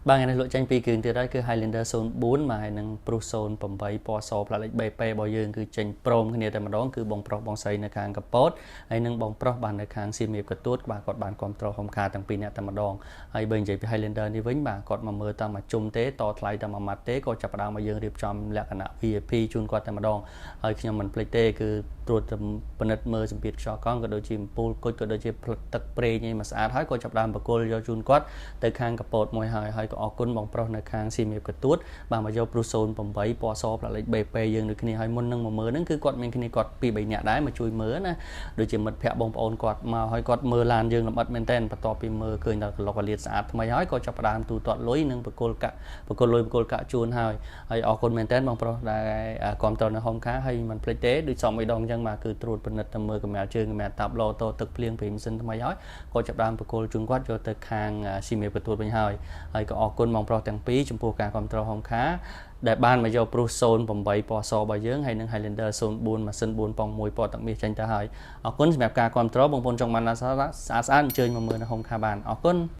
Bang này lộ tranh pi cường từ đó cứ Highlander zone 4 mà hay năng pro zone 8 po so ផ្លាច់ BP របស់យើងគឺចេញព្រមគ្នាតែម្ដងគឺបងប្រុសបងស្រីនៅខាងកពតហើយនឹងបងប្រុសបាននៅខាងសៀមរាបកទួតបាទគាត់បានគ្រប់គ្រងហុំខាទាំងពីរអ្នកតែម្ដងហើយបើនិយាយពី Highlander នេះវិញបាទគាត់មកមើលតាមមកជុំទេតថ្លៃតាមមួយម៉ាត់ទេក៏ចាប់ផ្ដើមមកយើងរៀបចំលក្ខណៈ VIP ជូនគាត់តែម្ដងហើយខ្ញុំមិនភ្លេចទេគឺត្រួតពិនិត្យមើលសម្ពាធខ្យល់កង់ក៏ដូចជាអំពូលគុជក៏ដូចជាផ្លឹកទឹកប្រេងឯងមកស្អាតហើយក៏ចាប់ផ្ដើមបកគលយកជូនគាត់ទៅខាងកពតមួយហើយក៏អរគុណបងប្រុសនៅខាងសៀមរាបកទួតបាទមកយកព្រុស08ពណ៌សផ្លាកលេខ BP យើងដូចគ្នាហើយមុននឹងមកមើលហ្នឹងគឺគាត់មានគ្នាគាត់2 3នាក់ដែរមកជួយមើលណាដូចជាមិត្តភ័ក្តិបងប្អូនគាត់មកហើយគាត់មើលឡានយើងលម្អិតមែនតើបន្ទាប់ពីមើលឃើញដល់ក្លុកកលៀតស្អាតថ្មីហើយក៏ចាប់ផ្ដើមទូទាត់លុយនិងបកគលលុយបកគលកាក់ជូនហើយអរគុណមែនតើបងប្រុសដែលគ្រប់តរនៅហុងខាហើយមិនភ្លេចទេដូចសមមួយដងអញ្ចឹងបាទគឺត្រួតពិនិត្យទៅមើលកាមេរ៉ាជើងកាមេរ៉ាតាប់ឡូតូទឹកភ្លៀងព្រីម៉ាស៊ីនថ្មីហើយក៏ចាប់ផ្ដើមបកគលជូនគាត់យកទៅខាងសៀមរាបកទួតវិញហើយក៏អរគុណបងប្រុសទាំងពីរចំពោះការគ្រប់តរហុងខាដែលបានមកយកព្រុស08ពណ៌សរបស់យើងហើយនឹង Highlander 04ម៉ាស៊ីន4ប៉ុង1ពណ៌ទឹកមាសចេញទៅហើយអរគុណសម្រាប់ការគ្រប់តរបងប្អូនចង់បានស្អាតអញ្ជើញមកមើលនៅហុងខាបានអរគុណ